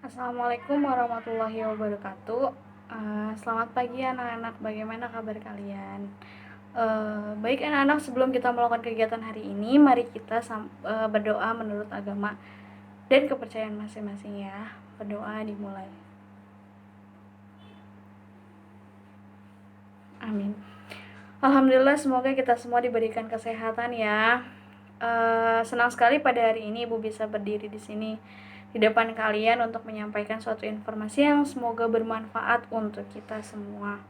Assalamualaikum warahmatullahi wabarakatuh. Selamat pagi anak-anak, bagaimana kabar kalian? Baik anak-anak, sebelum kita melakukan kegiatan hari ini, mari kita berdoa menurut agama dan kepercayaan masing-masing ya. Berdoa dimulai. Amin. Alhamdulillah, semoga kita semua diberikan kesehatan ya. Senang sekali pada hari ini Ibu bisa berdiri di sini di depan kalian untuk menyampaikan suatu informasi yang semoga bermanfaat untuk kita semua.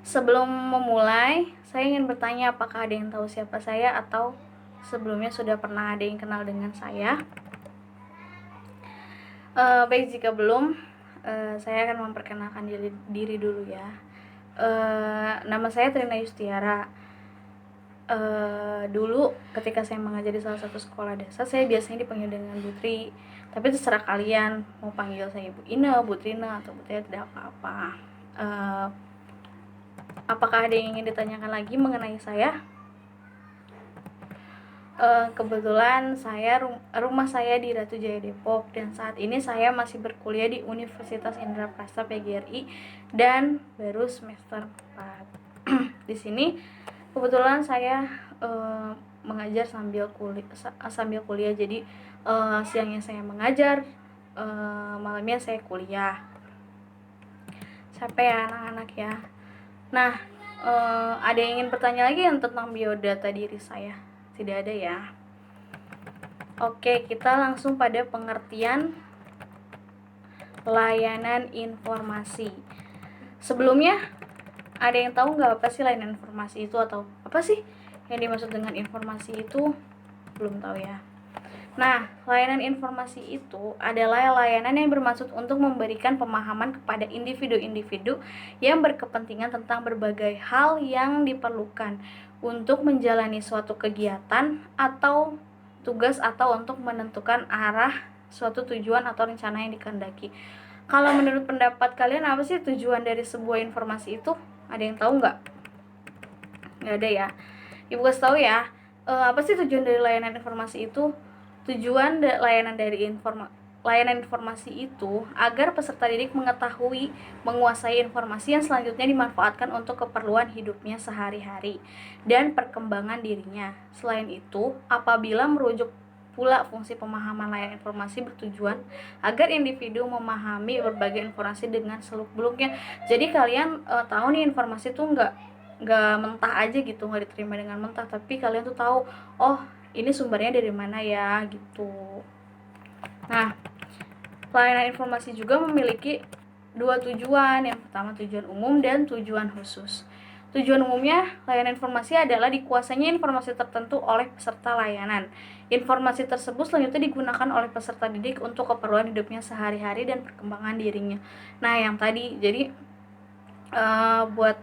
Sebelum memulai, saya ingin bertanya apakah ada yang tahu siapa saya atau sebelumnya sudah pernah ada yang kenal dengan saya? Baik, jika belum, saya akan memperkenalkan diri dulu ya. Nama saya Trina Yustiara. Dulu ketika saya mengajar di salah satu sekolah dasar, saya biasanya dipanggil dengan Bu Tri, tapi terserah kalian mau panggil saya Bu Ina, Bu Trina, atau Bu Tri, tidak apa-apa. Apakah ada yang ingin ditanyakan lagi mengenai saya? Kebetulan rumah saya di Ratu Jaya Depok, dan saat ini saya masih berkuliah di Universitas Indraprasta PGRI dan baru semester 4. Di sini kebetulan saya mengajar sambil kuliah, jadi siangnya saya mengajar, malamnya saya kuliah. Capek ya anak-anak ya. Nah, ada yang ingin bertanya lagi tentang biodata diri saya? Tidak ada ya. Oke, kita langsung pada pengertian layanan informasi. Sebelumnya, ada yang tahu nggak apa sih layanan informasi itu, atau apa sih yang dimaksud dengan informasi itu? Belum tahu ya. Nah, layanan informasi itu adalah layanan yang bermaksud untuk memberikan pemahaman kepada individu-individu yang berkepentingan tentang berbagai hal yang diperlukan untuk menjalani suatu kegiatan atau tugas, atau untuk menentukan arah suatu tujuan atau rencana yang dikehendaki. Kalau menurut pendapat kalian, apa sih tujuan dari sebuah informasi itu? Ada yang tahu nggak? Nggak ada ya. Ibu kasih tahu ya. Apa sih tujuan dari layanan informasi itu? Tujuan layanan informasi itu agar peserta didik mengetahui, menguasai informasi yang selanjutnya dimanfaatkan untuk keperluan hidupnya sehari-hari dan perkembangan dirinya. Selain itu, apabila merujuk pula fungsi pemahaman layanan informasi bertujuan agar individu memahami berbagai informasi dengan seluk-beluknya. Jadi kalian tahu nih, informasi itu nggak mentah aja gitu, nggak diterima dengan mentah, tapi kalian tuh tahu, oh ini sumbernya dari mana ya gitu. Nah, layanan informasi juga memiliki dua tujuan. Yang pertama tujuan umum dan tujuan khusus. Tujuan umumnya, layanan informasi adalah dikuasainya informasi tertentu oleh peserta layanan. Informasi tersebut selanjutnya digunakan oleh peserta didik untuk keperluan hidupnya sehari-hari dan perkembangan dirinya. Nah, yang tadi, jadi buat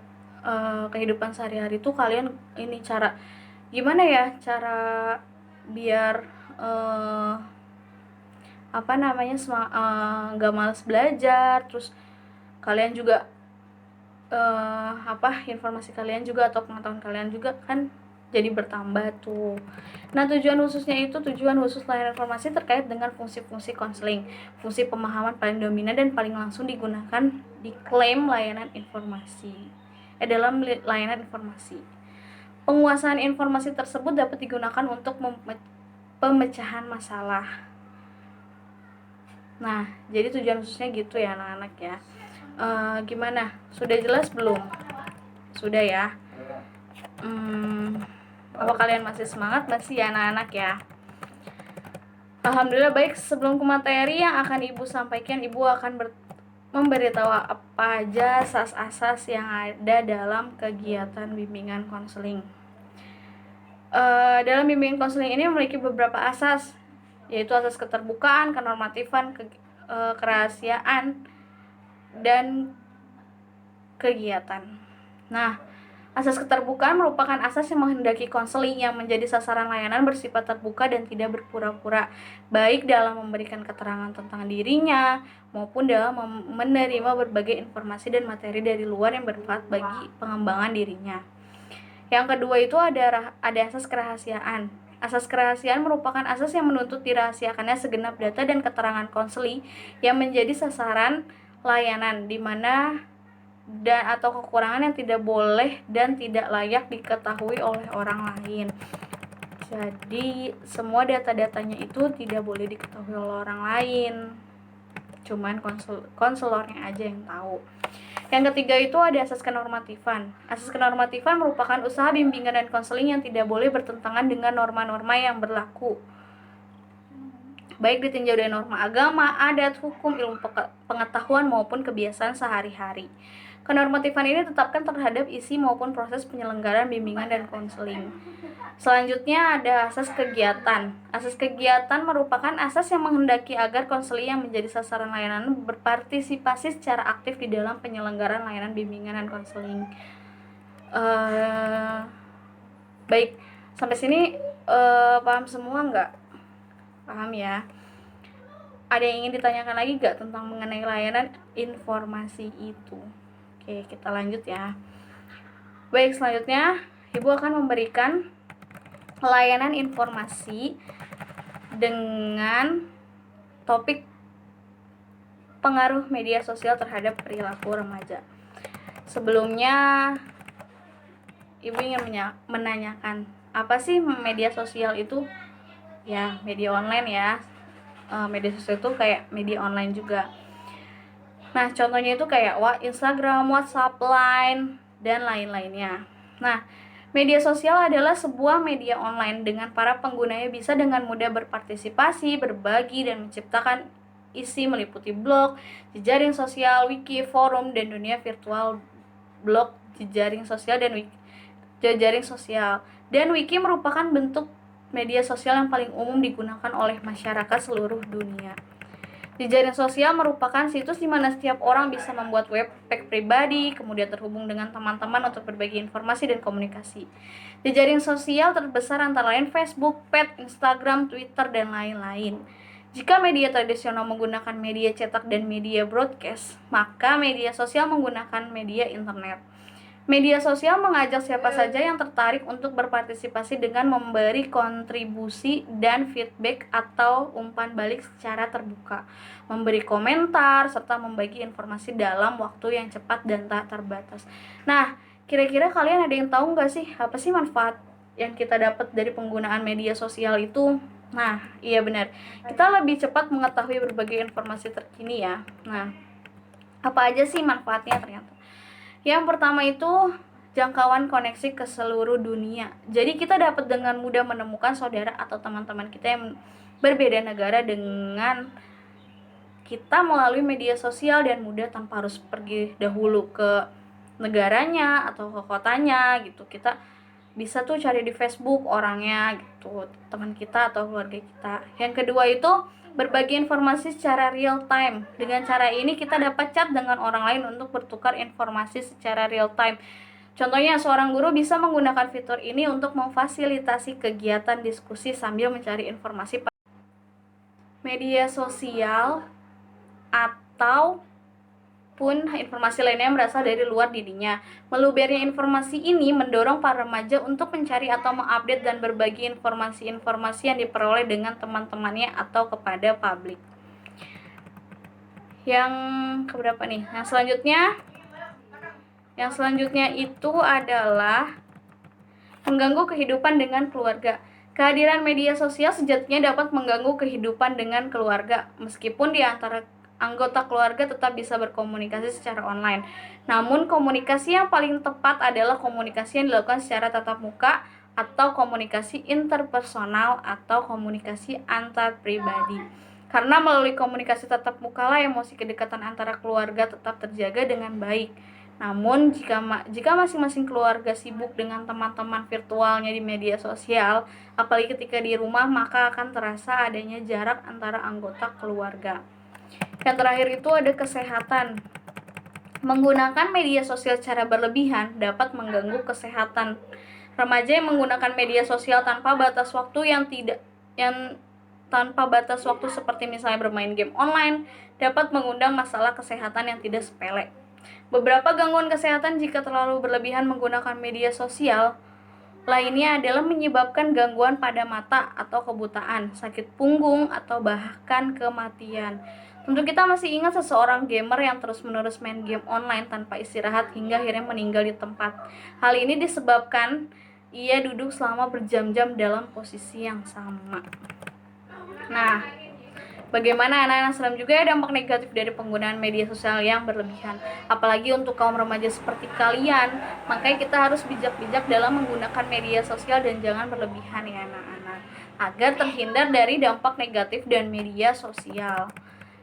kehidupan sehari-hari itu kalian ini gimana ya cara biar nggak malas belajar, terus kalian juga informasi kalian juga atau pengetahuan kalian juga kan jadi bertambah tuh. Nah, tujuan khusus layanan informasi terkait dengan fungsi-fungsi konseling. Fungsi pemahaman paling dominan dan paling langsung digunakan di klaim layanan informasi. Dalam layanan informasi, penguasaan informasi tersebut dapat digunakan untuk pemecahan masalah. Nah, jadi tujuan khususnya gitu ya anak-anak ya. Gimana? Sudah jelas belum? Sudah ya? Apa kalian masih semangat? Masih ya anak-anak ya? Alhamdulillah. Baik, sebelum ke materi yang akan Ibu sampaikan, Ibu akan memberitahu apa aja asas-asas yang ada dalam kegiatan bimbingan konseling. Dalam bimbingan konseling ini memiliki beberapa asas, yaitu asas keterbukaan, kenormatifan, kerahasiaan, dan kegiatan. Nah, asas keterbukaan merupakan asas yang menghendaki konseling yang menjadi sasaran layanan bersifat terbuka dan tidak berpura-pura, baik dalam memberikan keterangan tentang dirinya maupun dalam menerima berbagai informasi dan materi dari luar yang bermanfaat bagi pengembangan dirinya. Yang kedua itu ada asas kerahasiaan. Asas kerahasiaan merupakan asas yang menuntut dirahasiakannya segenap data dan keterangan konseli yang menjadi sasaran layanan, di mana dan atau kekurangan yang tidak boleh dan tidak layak diketahui oleh orang lain. Jadi semua data-datanya itu tidak boleh diketahui oleh orang lain, cuman konselornya aja yang tahu. Yang ketiga itu ada asas kenormatifan. Asas kenormatifan merupakan usaha bimbingan dan konseling yang tidak boleh bertentangan dengan norma-norma yang berlaku, baik ditinjau dari norma agama, adat, hukum, ilmu pengetahuan maupun kebiasaan sehari-hari. Kenormatifan ini ditetapkan terhadap isi maupun proses penyelenggaraan bimbingan dan konseling. Selanjutnya ada asas kegiatan. Asas kegiatan merupakan asas yang menghendaki agar konseling yang menjadi sasaran layanan berpartisipasi secara aktif di dalam penyelenggaraan layanan bimbingan dan konseling. Baik, sampai sini paham semua nggak? Paham ya? Ada yang ingin ditanyakan lagi nggak tentang mengenai layanan informasi itu? Oke, kita lanjut ya. Baik, selanjutnya Ibu akan memberikan layanan informasi dengan topik pengaruh media sosial terhadap perilaku remaja. Sebelumnya Ibu ingin menanyakan, apa sih media sosial itu? Ya, media online ya. Media sosial itu kayak media online juga. Nah, contohnya itu kayak Instagram, WhatsApp, Line, dan lain-lainnya. Nah, media sosial adalah sebuah media online dengan para penggunanya bisa dengan mudah berpartisipasi, berbagi, dan menciptakan isi meliputi blog, jejaring sosial, wiki, forum, dan dunia virtual. Blog, jejaring sosial, dan jejaring sosial. Dan wiki merupakan bentuk media sosial yang paling umum digunakan oleh masyarakat seluruh dunia. Jejaring sosial merupakan situs di mana setiap orang bisa membuat webpage pribadi, kemudian terhubung dengan teman-teman untuk berbagi informasi dan komunikasi. Jejaring sosial terbesar antara lain Facebook, Pet, Instagram, Twitter, dan lain-lain. Jika media tradisional menggunakan media cetak dan media broadcast, maka media sosial menggunakan media internet. Media sosial mengajak siapa saja yang tertarik untuk berpartisipasi dengan memberi kontribusi dan feedback atau umpan balik secara terbuka, memberi komentar, serta membagi informasi dalam waktu yang cepat dan tak terbatas. Nah, kira-kira kalian ada yang tahu nggak sih apa sih manfaat yang kita dapat dari penggunaan media sosial itu? Nah, iya benar. Kita lebih cepat mengetahui berbagai informasi terkini ya. Nah, apa aja sih manfaatnya ternyata? Yang pertama itu jangkauan koneksi ke seluruh dunia. Jadi kita dapat dengan mudah menemukan saudara atau teman-teman kita yang berbeda negara dengan kita melalui media sosial dan mudah tanpa harus pergi dahulu ke negaranya atau ke kotanya gitu. Kita bisa tuh cari di Facebook orangnya gitu, teman kita atau keluarga kita. Yang kedua itu berbagi informasi secara real time. Dengan cara ini kita dapat chat dengan orang lain untuk bertukar informasi secara real time. Contohnya, seorang guru bisa menggunakan fitur ini untuk memfasilitasi kegiatan diskusi sambil mencari informasi. Media sosial atau pun informasi lainnya yang berasal dari luar dirinya. Melubernya informasi ini mendorong para remaja untuk mencari atau mengupdate dan berbagi informasi-informasi yang diperoleh dengan teman-temannya atau kepada publik. Yang keberapa nih? Yang selanjutnya itu adalah mengganggu kehidupan dengan keluarga. Kehadiran media sosial sejatinya dapat mengganggu kehidupan dengan keluarga, meskipun di antara anggota keluarga tetap bisa berkomunikasi secara online. Namun komunikasi yang paling tepat adalah komunikasi yang dilakukan secara tatap muka atau komunikasi interpersonal atau komunikasi antar pribadi. Karena melalui komunikasi tatap muka lah emosi kedekatan antara keluarga tetap terjaga dengan baik. Namun jika masing-masing keluarga sibuk dengan teman-teman virtualnya di media sosial, apalagi ketika di rumah, maka akan terasa adanya jarak antara anggota keluarga. Yang terakhir itu ada kesehatan. Menggunakan media sosial secara berlebihan dapat mengganggu kesehatan. Remaja yang menggunakan media sosial tanpa batas waktu tanpa batas waktu seperti misalnya bermain game online dapat mengundang masalah kesehatan yang tidak sepele. Beberapa gangguan kesehatan jika terlalu berlebihan menggunakan media sosial lainnya adalah menyebabkan gangguan pada mata atau kebutaan, sakit punggung, atau bahkan kematian. Tentu kita masih ingat seseorang gamer yang terus-menerus main game online tanpa istirahat hingga akhirnya meninggal di tempat. Hal ini disebabkan ia duduk selama berjam-jam dalam posisi yang sama. Nah, bagaimana anak-anak seram juga ya dampak negatif dari penggunaan media sosial yang berlebihan. Apalagi untuk kaum remaja seperti kalian, makanya kita harus bijak-bijak dalam menggunakan media sosial dan jangan berlebihan ya anak-anak, agar terhindar dari dampak negatif dan media sosial.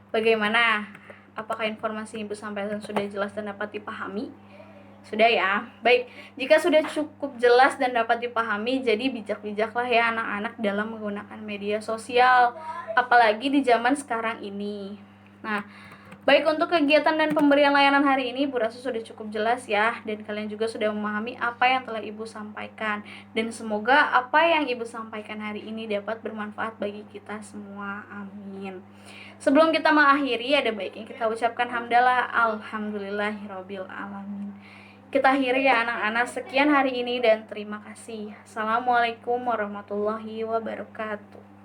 Bagaimana? Apakah informasi Ibu sampaikan sudah jelas dan dapat dipahami? Sudah ya. Baik, jika sudah cukup jelas dan dapat dipahami, jadi bijak-bijaklah ya anak-anak dalam menggunakan media sosial, apalagi di zaman sekarang ini. Nah, baik untuk kegiatan dan pemberian layanan hari ini, Bu rasa sudah cukup jelas ya, dan kalian juga sudah memahami apa yang telah Ibu sampaikan. Dan semoga apa yang Ibu sampaikan hari ini dapat bermanfaat bagi kita semua. Amin. Sebelum kita mengakhiri, ada baiknya kita ucapkan hamdalah, alhamdulillahirabbil alamin. Kita akhiri ya anak-anak, sekian hari ini dan terima kasih. Assalamualaikum warahmatullahi wabarakatuh.